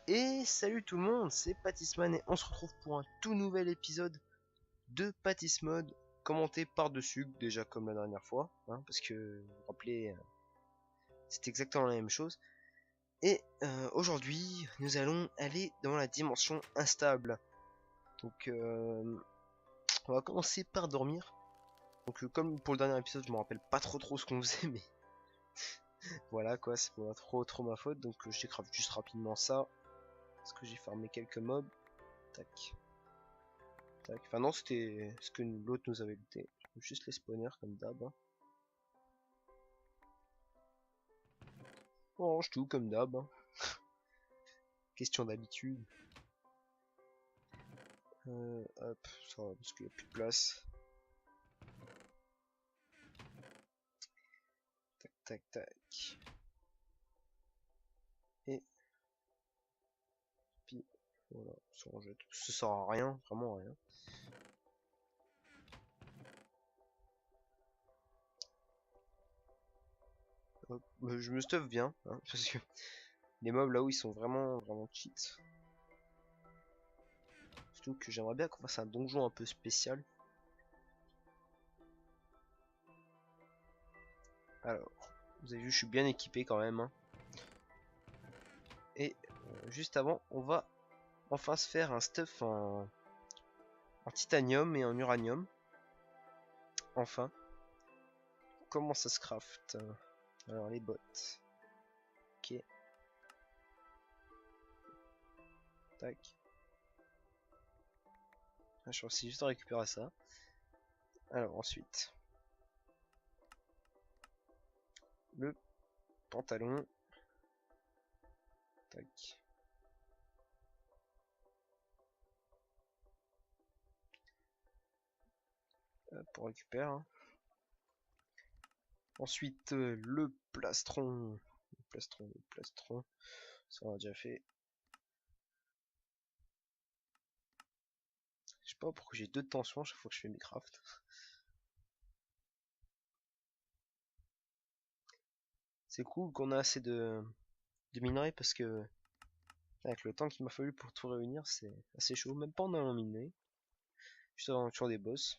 Et salut tout le monde, c'est Patisman et on se retrouve pour un tout nouvel épisode de Patismode commenté par-dessus, déjà comme la dernière fois, hein, parce que, vous vous rappelez, c'est exactement la même chose. Et aujourd'hui, nous allons aller dans la dimension instable. Donc, on va commencer par dormir. Donc, comme pour le dernier épisode, je me rappelle pas trop ce qu'on faisait, mais voilà quoi, c'est pas trop ma faute. Donc, je décraft juste rapidement ça, parce que j'ai farmé quelques mobs. Tac. Tac. Enfin non, c'était ce que l'autre nous avait looté. Juste les spawners comme d'hab. Hein. On range tout comme d'hab. Hein. Question d'habitude. Hop, ça va parce qu'il n'y a plus de place. Tac. Et puis voilà, ça range tout. Ça sert à rien, vraiment à rien. Hop, je me stuff bien, hein, parce que les mobs là-haut ils sont vraiment cheats. Surtout que j'aimerais bien qu'on fasse un donjon un peu spécial. Alors, vous avez vu, je suis bien équipé quand même. Hein. Et juste avant, on va enfin se faire un stuff en titanium et en uranium. Enfin. Comment ça se craft? Alors les bottes. Ok. Tac. Ah, je réussis juste à récupérer ça. Alors ensuite. Le pantalon. Tac. Hop, on récupère. Hein. Ensuite, le plastron. Le plastron. Ça on a déjà fait. Je sais pas pourquoi j'ai deux tensions chaque fois que je fais mes crafts. C'est cool qu'on a assez de minerais parce que avec le temps qu'il m'a fallu pour tout réunir, c'est assez chaud. Même pas en allant miner. Juste en tuant des boss.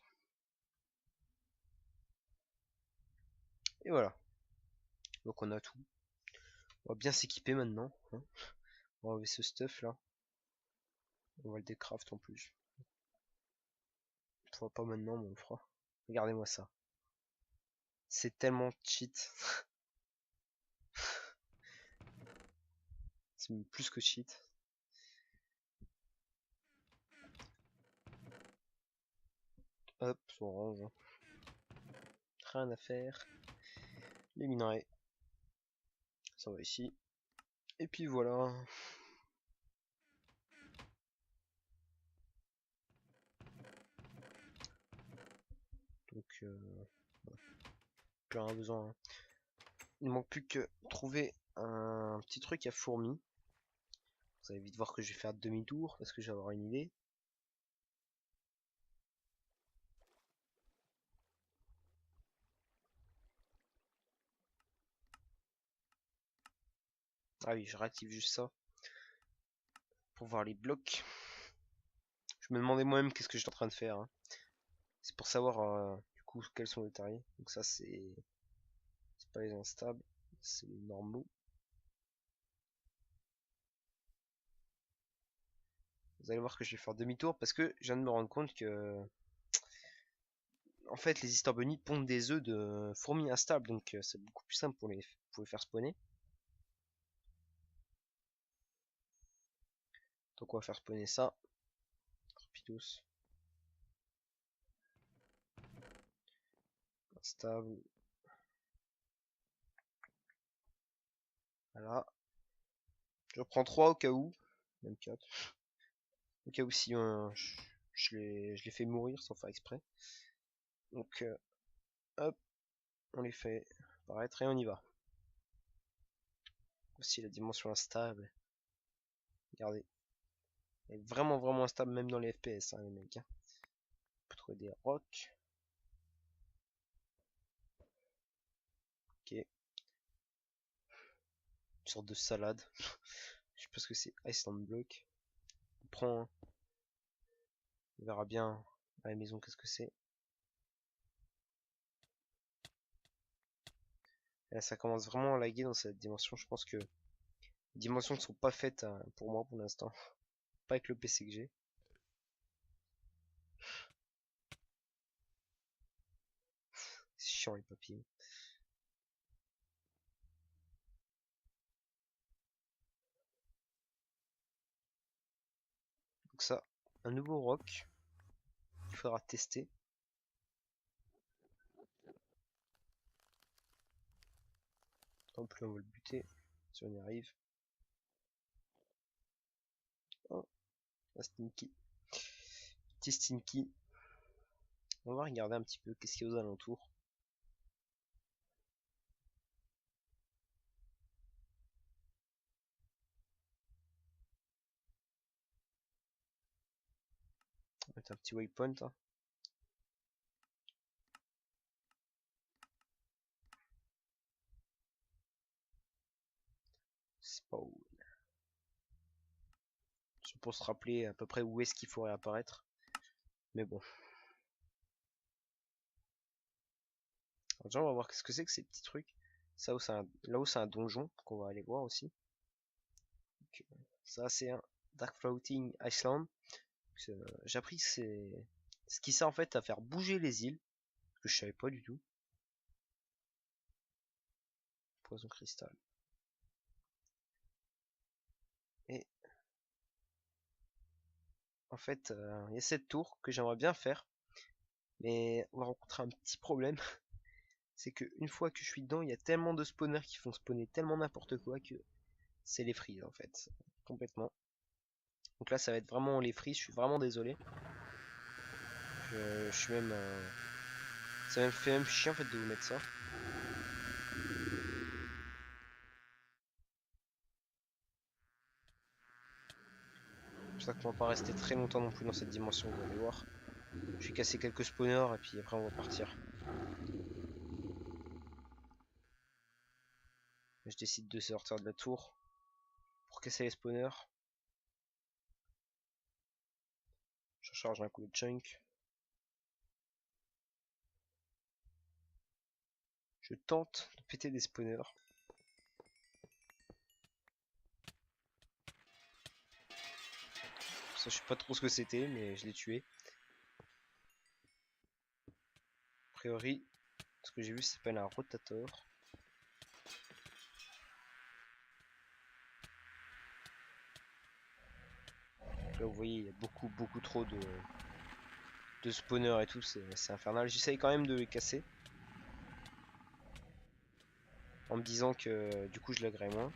Et voilà. Donc on a tout. On va bien s'équiper maintenant. Hein. On va enlever ce stuff là. On va le décraft en plus. On va pas maintenant, mais on le fera. Regardez-moi ça. C'est tellement cheat. C'est plus que cheat. Hop, on range. Rien à faire. Les minerais. Ça va ici. Et puis voilà. Donc, plus rien besoin. Hein. Il ne manque plus que trouver un petit truc à fourmis. Vous allez vite voir que je vais faire demi-tour parce que je vais avoir une idée. Ah oui, je réactive juste ça pour voir les blocs. Je me demandais moi-même qu'est-ce que j'étais en train de faire. Hein. C'est pour savoir du coup quels sont les terriers. Donc ça c'est pas les instables, c'est les normaux. Vous allez voir que je vais faire demi-tour parce que je viens de me rendre compte que en fait les Easter Bunny pondent des œufs de fourmis instables donc c'est beaucoup plus simple pour les faire spawner. Donc on va faire spawner ça. Rapidos. Instable. Voilà. Je reprends 3 au cas où. Même 4. Au cas où si je les fais mourir sans faire exprès. Donc hop, on les fait apparaître et on y va. Aussi la dimension instable. Regardez. Elle est vraiment instable même dans les FPS hein, les mecs. Hein. On peut trouver des rocs. Ok. Une sorte de salade. Je sais pas ce que c'est. Iceland Block. On prend. On verra bien à la maison qu'est-ce que c'est. Là, ça commence vraiment à laguer dans cette dimension. Je pense que les dimensions ne sont pas faites pour moi pour l'instant. Pas avec le PC que j'ai. C'est chiant les papiers. Donc ça, un nouveau roc qu'il faudra tester. En plus on va le buter si on y arrive. Oh, un Stinky. Petit Stinky. On va regarder un petit peu qu'est-ce qu'il y a aux alentours. On va mettre un petit waypoint. Hein. Spawn. C'est pour se rappeler à peu près où est-ce qu'il faudrait apparaître. Mais bon. Alors déjà on va voir qu'est-ce que c'est que ces petits trucs. Ça où là où c'est un donjon qu'on va aller voir aussi. Donc, ça c'est un Dark Floating Island. J'ai appris que c'est ce qui sert en fait à faire bouger les îles. Que je savais pas du tout. Poison cristal. Et en fait, il y a cette tour que j'aimerais bien faire. Mais on va rencontrer un petit problème. C'est que une fois que je suis dedans, il y a tellement de spawners qui font spawner tellement n'importe quoi que c'est les frises en fait. Complètement. Donc là ça va être vraiment les frises, je suis vraiment désolé. Je suis même... ça me fait même chier en fait de vous mettre ça. J'espère qu'on va pas rester très longtemps non plus dans cette dimension, vous allez voir. Je vais casser quelques spawners et puis après on va partir. Je décide de sortir de la tour pour casser les spawners. Je recharge un coup de chunk. Je tente de péter des spawners. Ça, je sais pas trop ce que c'était, mais je l'ai tué. A priori, ce que j'ai vu, ça s'appelle un rotator. Là, vous voyez, il y a beaucoup trop de spawners et tout, c'est infernal. J'essaye quand même de les casser. En me disant que du coup, je laggerai moins.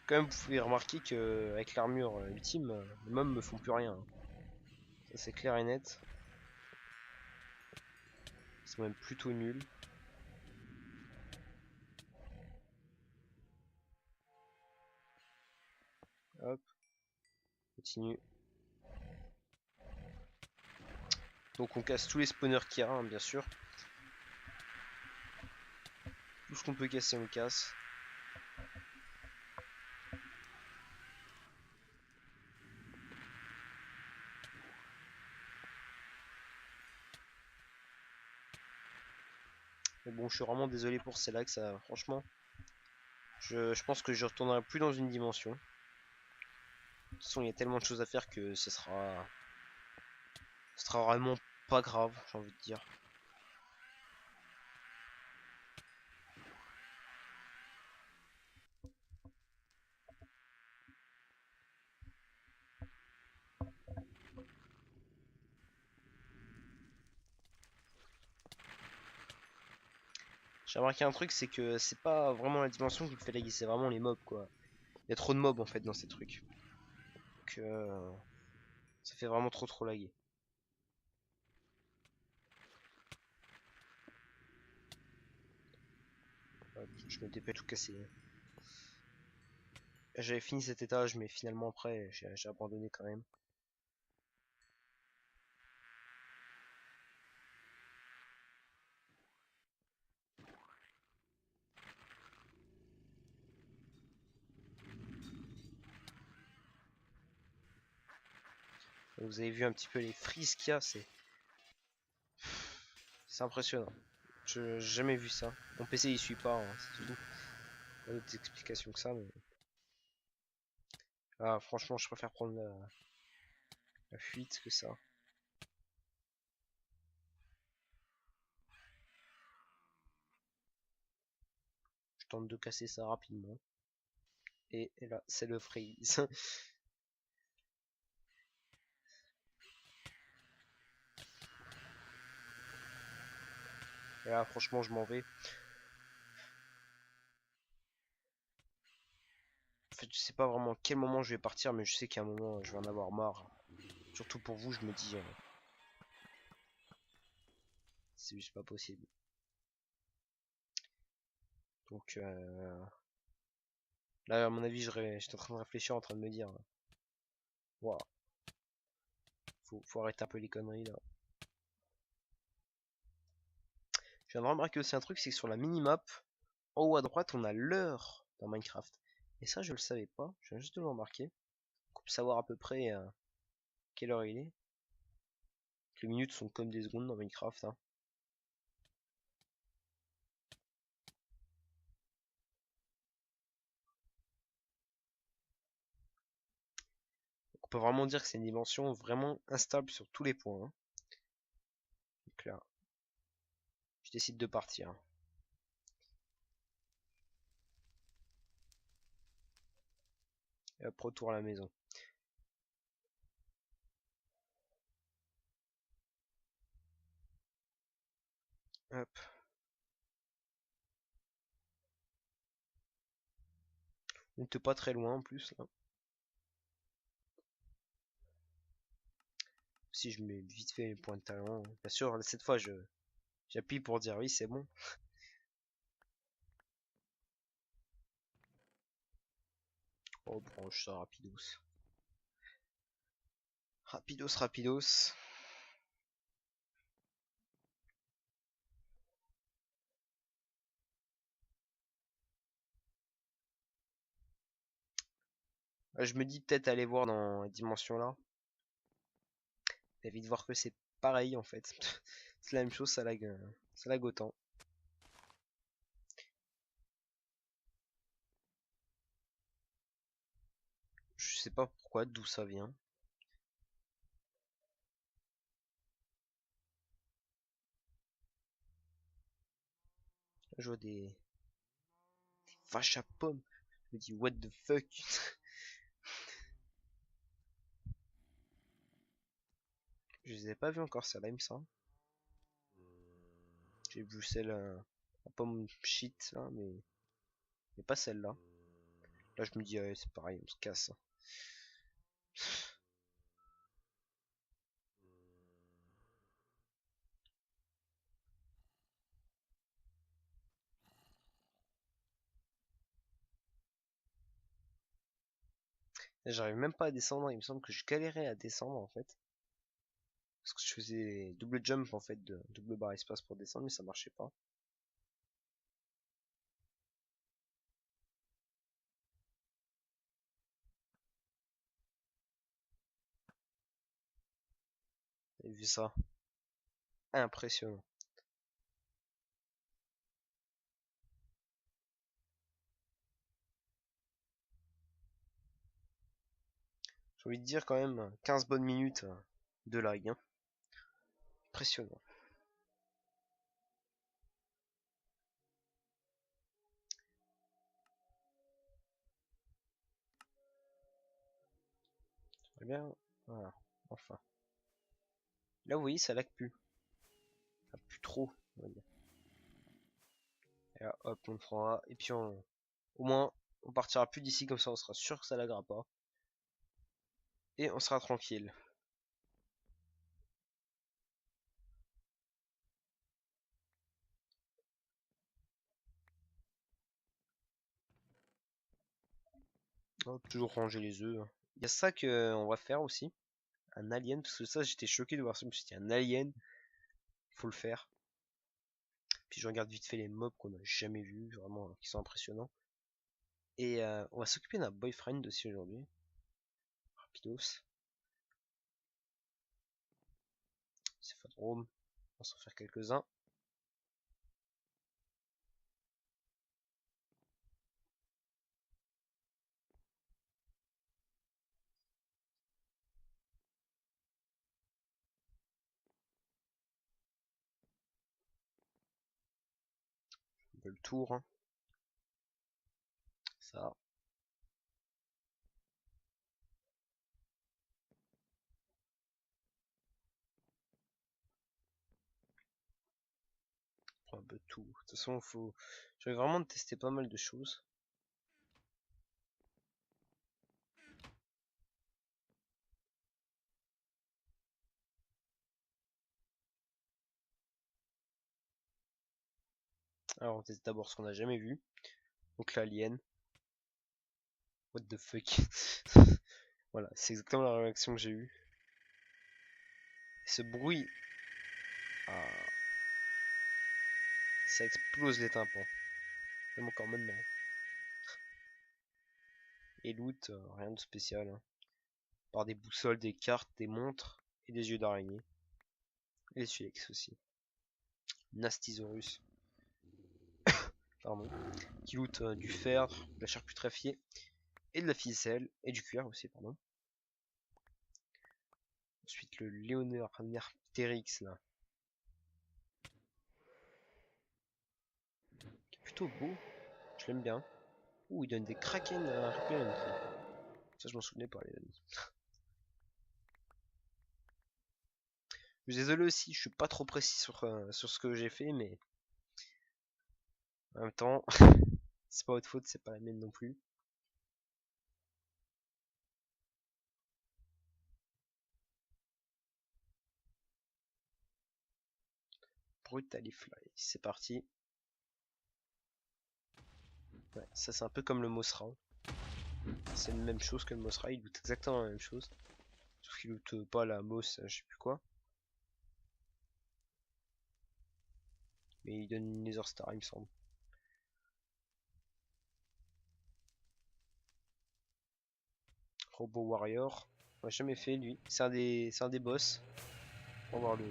Quand même, vous pouvez remarquer que avec l'armure ultime, les mobs me font plus rien. Ça, c'est clair et net. C'est même plutôt nul. Hop, continue. Donc on casse tous les spawners qu'il y a, hein, bien sûr. Tout ce qu'on peut casser, on casse. Mais bon, je suis vraiment désolé pour ces lags, ça, franchement. Je pense que je retournerai plus dans une dimension. De toute façon, il y a tellement de choses à faire que ce sera vraiment pas grave, j'ai envie de dire. J'ai remarqué un truc, c'est que c'est pas vraiment la dimension qui me fait laguer, c'est vraiment les mobs quoi. Il y a trop de mobs en fait dans ces trucs. Donc ça fait vraiment trop laguer. Hop, je me dépêche de tout casser. J'avais fini cet étage mais finalement après j'ai abandonné quand même. Vous avez vu un petit peu les frises qu'il y a, c'est impressionnant. Je j'ai jamais vu ça. Mon PC il suit pas, hein, c'est tout. Pas d'autres explications que ça, mais ah, franchement, je préfère prendre la fuite que ça. Je tente de casser ça rapidement. Et là, c'est le freeze. Et là, franchement, je m'en vais. En fait, je sais pas vraiment quel moment je vais partir, mais je sais qu'à un moment, je vais en avoir marre. Surtout pour vous, je me dis, c'est juste pas possible. Donc, là, à mon avis, j'étais en train de réfléchir, en train de me dire, waouh, faut arrêter un peu les conneries là. Je viens de remarquer aussi un truc, c'est que sur la minimap, en haut à droite, on a l'heure dans Minecraft. Et ça, je le savais pas, je viens juste de le remarquer. On peut savoir à peu près quelle heure il est. Les minutes sont comme des secondes dans Minecraft, hein. On peut vraiment dire que c'est une dimension vraiment instable sur tous les points, hein. Donc là, je décide de partir. Et hop, retour à la maison. Hop. On n'était pas très loin en plus là. Si je mets vite fait mes points de talent, hein. Bien sûr, cette fois j'appuie pour dire oui, c'est bon. Oh, branche ça rapidos. Rapidos, rapidos. Je me dis peut-être aller voir dans la dimension là. Et vite voir que c'est pareil en fait. C'est la même chose, ça lag autant. Je sais pas pourquoi, d'où ça vient. Je vois des vaches à pommes. Je me dis what the fuck. Je les ai pas vu encore celle-là, il me semble. J'ai vu celle à pomme shit là, mais pas celle-là. Là je me dis c'est pareil, on se casse. J'arrive même pas à descendre, il me semble que je galérais à descendre en fait. Parce que je faisais double jump en fait, de double barre espace pour descendre, mais ça marchait pas. Vous avez vu ça? Impressionnant. J'ai envie de dire quand même 15 bonnes minutes de lag, hein. Impressionnant. Très bien. Voilà. Enfin. Là vous voyez ça lag plus. Enfin, plus trop, on va dire. Et là, hop, on prendra. Et puis au moins on partira plus d'ici, comme ça on sera sûr que ça laggera pas. Et on sera tranquille. Hop, toujours ranger les œufs, hein. Il y a ça que on va faire aussi. Un alien, parce que ça j'étais choqué de voir ça. Je me suis dit un alien, faut le faire. Puis je regarde vite fait les mobs qu'on a jamais vus, vraiment, qui sont impressionnants. Et on va s'occuper d'un boyfriend aussi aujourd'hui. Rapidos. Rome, on va s'en faire quelques-uns. Un peu le tour, hein. Ça. Un peu tout. De toute façon, faut. J'avais vraiment testé pas mal de choses. Alors on teste d'abord ce qu'on a jamais vu. Donc l'alien. What the fuck. Voilà, c'est exactement la réaction que j'ai eue. Ce bruit. Ah, ça explose les tympans. Même encore maintenant. Et loot, rien de spécial. Hein. Par des boussoles, des cartes, des montres et des yeux d'araignée. Et des Sulex aussi. Nastisaurus. Pardon. Qui loot du fer, de la charcuterie affiée et de la ficelle et du cuir aussi, pardon. Ensuite le Léonerpteryx là. Qui est plutôt beau. Je l'aime bien. Ouh, il donne des kraken à Repellent. Ça, je m'en souvenais pas, les amis. Je suis désolé aussi, je suis pas trop précis sur ce que j'ai fait, mais en même temps, c'est pas votre faute, c'est pas la mienne non plus. Brutalifly, c'est parti. Ouais, ça c'est un peu comme le Mosra. C'est la même chose que le Mosra, il loot exactement la même chose. Sauf qu'il loot pas la Moss, je sais plus quoi. Mais il donne une Nether Star, il me semble. Robo Warrior. On l'a jamais fait lui. C'est un des boss. On va voir le.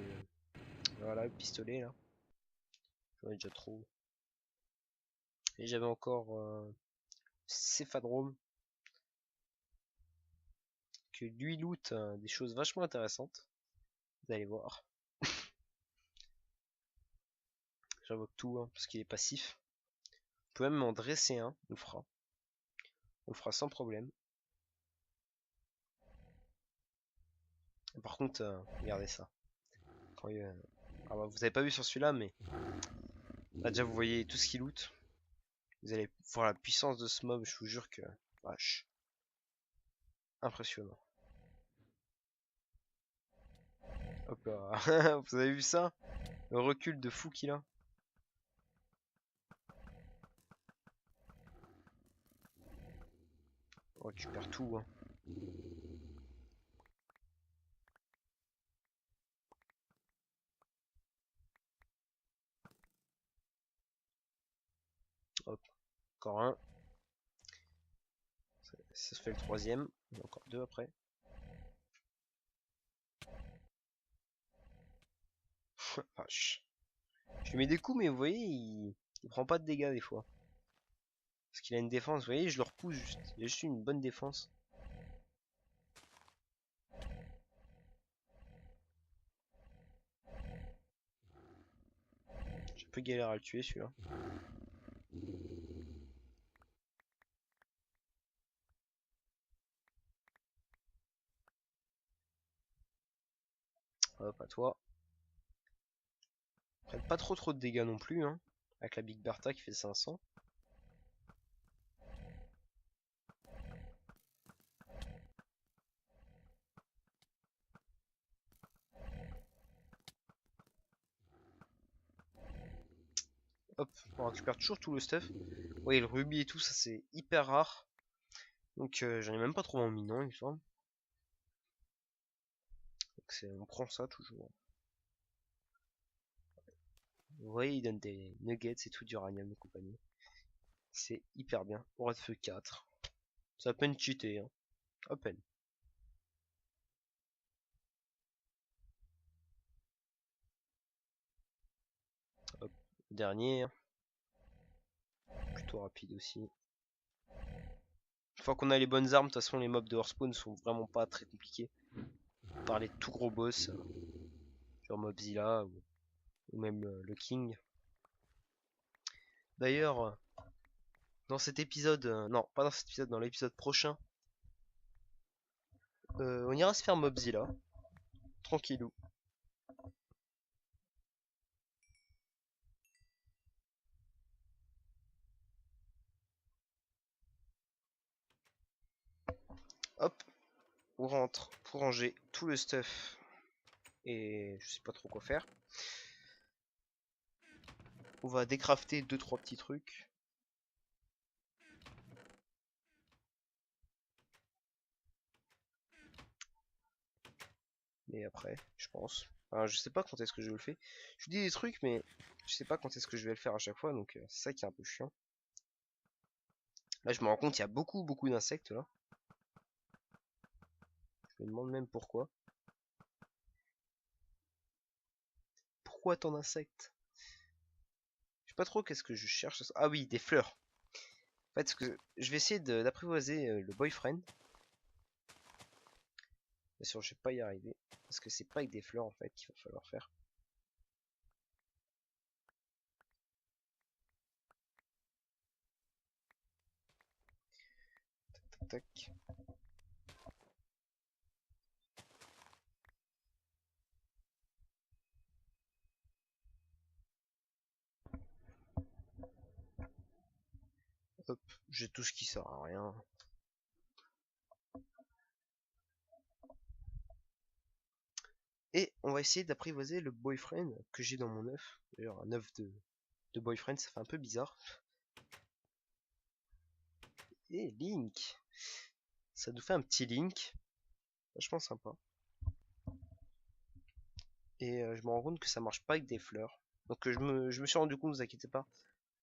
Voilà, le pistolet là. J'en ai déjà trop. Et j'avais encore Cephadrome. Que lui loot des choses vachement intéressantes. Vous allez voir. J'invoque tout hein, parce qu'il est passif. On peut même en dresser un, on le fera. On le fera sans problème. Et par contre, regardez ça. Quand ah bah, vous avez pas vu sur celui-là, mais là déjà vous voyez tout ce qu'il loot. Vous allez voir la puissance de ce mob, je vous jure que vache. Impressionnant. Hop là. Vous avez vu ça? Le recul de fou qu'il a. On récupère tout. Hein. Hop. Encore un. Ça se fait le troisième. Il y en a encore deux après. Vache. Je lui mets des coups, mais vous voyez, il prend pas de dégâts des fois. Parce qu'il a une défense, vous voyez, je le repousse juste. Il a juste une bonne défense. J'ai un peu galère à le tuer celui-là. Hop, à toi. Après, pas trop de dégâts non plus, hein. Avec la Big Bertha qui fait 500. Hop, on récupère toujours tout le stuff. Vous voyez, le rubis et tout, ça c'est hyper rare. Donc j'en ai même pas trouvé en minant, il me semble. Donc on prend ça toujours. Vous voyez, il donne des nuggets et tout d'uranium et compagnie. C'est hyper bien. Aura de feu 4. C'est à peine cheaté, hein. À peine. dernier. Plutôt rapide aussi. Une fois qu'on a les bonnes armes, de toute façon les mobs de Hearthstone sont vraiment pas très compliqués. Par les tout gros boss, genre Mobzilla ou même le King. D'ailleurs, dans cet épisode, non pas dans cet épisode, dans l'épisode prochain, on ira se faire Mobzilla, tranquillou. Hop, on rentre pour ranger tout le stuff et je sais pas trop quoi faire. On va décrafter 2-3 petits trucs. Mais après, je pense. Enfin, je sais pas quand est-ce que je le fais. Je vous dis des trucs, mais je sais pas quand est-ce que je vais le faire à chaque fois, donc c'est ça qui est un peu chiant. Là, je me rends compte qu'il y a beaucoup d'insectes là. Je me demande même pourquoi. Pourquoi tant d'insectes? Je sais pas trop qu'est-ce que je cherche. Ah oui, des fleurs. En fait, je vais essayer d'apprivoiser le boyfriend. Bien sûr, je vais pas y arriver. Parce que c'est pas avec des fleurs en fait qu'il va falloir faire. Tac, tac, tac. Hop, j'ai tout ce qui sert à rien. Et on va essayer d'apprivoiser le boyfriend que j'ai dans mon œuf. D'ailleurs, un œuf de boyfriend, ça fait un peu bizarre. Et Link! Ça nous fait un petit Link. Vachement sympa. Et je me rends compte que ça marche pas avec des fleurs. Donc je me suis rendu compte, ne vous inquiétez pas.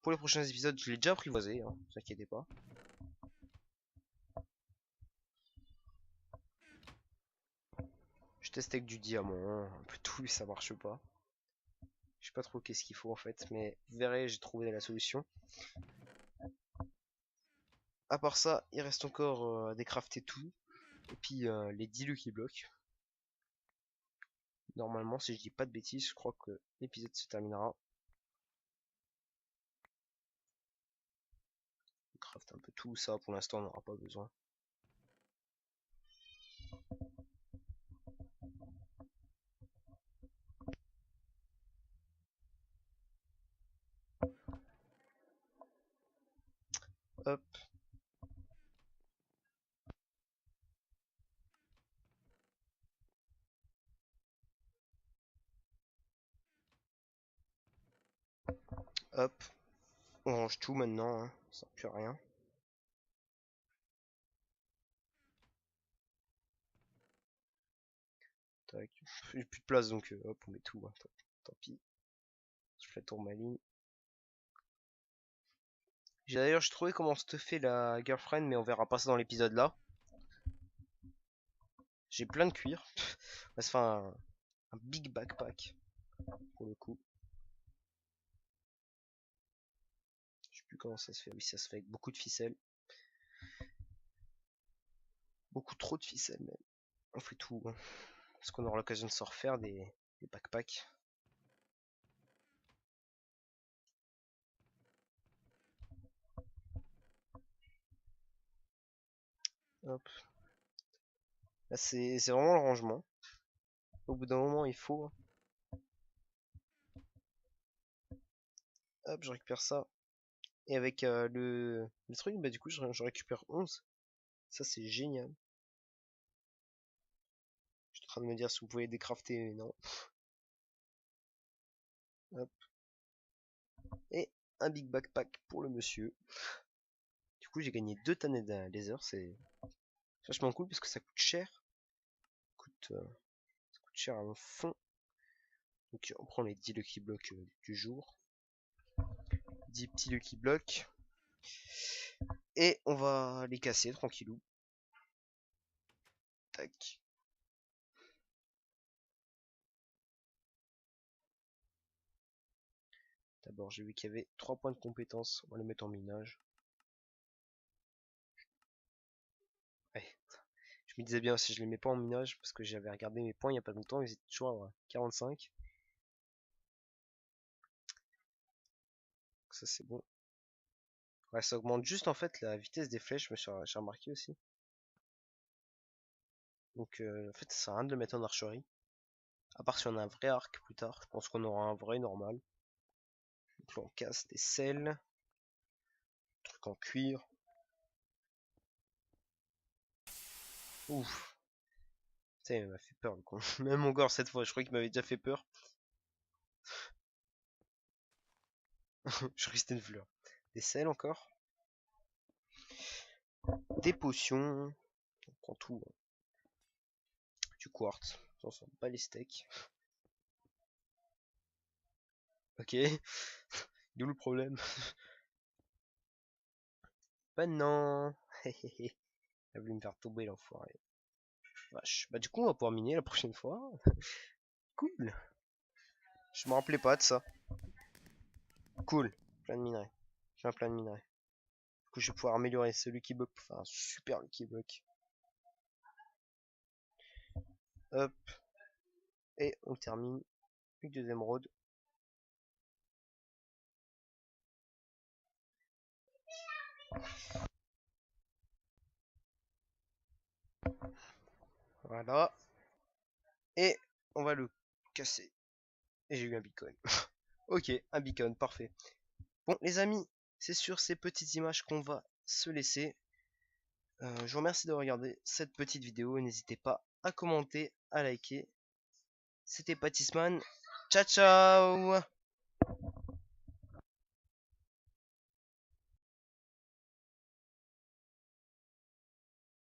Pour les prochains épisodes, je l'ai déjà apprivoisé, hein, ne vous inquiétez pas. Je teste avec du diamant, un peu tout, ça marche pas. Je sais pas trop qu'est-ce qu'il faut en fait, mais vous verrez, j'ai trouvé la solution. À part ça, il reste encore à décrafter tout. Et puis les 10 Lucky Blocks. Normalement, si je dis pas de bêtises, je crois que l'épisode se terminera. On craft un peu tout ça, pour l'instant on n'aura pas besoin. Hop. Hop. On range tout maintenant, hein. Ça ne sert plus à rien. Tac. J'ai plus de place donc hop, on met tout, hein. Tant pis. Je fais tourner ma ligne. D'ailleurs, j'ai trouvé comment se fait la girlfriend, mais on verra pas ça dans l'épisode là. J'ai plein de cuir. On va se faire un big backpack pour le coup. Je sais plus comment ça se fait. Oui, ça se fait avec beaucoup de ficelles. Beaucoup trop de ficelles même. On fait tout, hein. Parce qu'on aura l'occasion de se refaire des backpacks. Hop. Là, c'est vraiment le rangement. Au bout d'un moment, il faut, hein. Hop, je récupère ça. Et avec le truc, bah du coup, je récupère 11. Ça, c'est génial. Je suis en train de me dire si vous pouvez décrafter, mais non. Hop. Et un big backpack pour le monsieur. Du coup, j'ai gagné 2 tannes de laser. C'est vachement cool parce que ça coûte cher. Ça coûte cher à un fond. Donc, on prend les 10 Lucky Blocks du jour. 10 petits Lucky Blocks. Et on va les casser tranquillou. Tac. D'abord, j'ai vu qu'il y avait 3 points de compétence. On va les mettre en minage. Ouais. Je me disais bien si je les mets pas en minage, parce que j'avais regardé mes points il y a pas longtemps, ils étaient toujours à 45. Donc ça c'est bon. Ouais, ça augmente juste en fait la vitesse des flèches, j'ai remarqué aussi. Donc en fait ça sert à rien de le mettre en archerie. À part si on a un vrai arc plus tard, je pense qu'on aura un vrai normal. Donc là on casse des selles, trucs en cuir. Ouf, putain il m'a fait peur le con. Même mon gore cette fois, je crois qu'il m'avait déjà fait peur. Je restais une fleur. Des selles encore. Des potions. On prend tout, hein. Du quartz. On s'en bat les steaks. Ok. D'où le problème? Bah non. Il a voulu me faire tomber l'enfoiré. Vache. Bah du coup on va pouvoir miner la prochaine fois. Cool. Je me rappelais pas de ça. Cool. Plein de minerais. J'ai un plein de minerais. Du coup je vais pouvoir améliorer celui qui bloque. Enfin super Lucky Block. Hop. Et on termine. Avec des émeraudes. Voilà. Et on va le casser. Et j'ai eu un beacon. Ok, un beacon, parfait. Bon les amis, c'est sur ces petites images qu'on va se laisser. Je vous remercie de regarder cette petite vidéo. N'hésitez pas à commenter, à liker. C'était Patisman. Ciao ciao.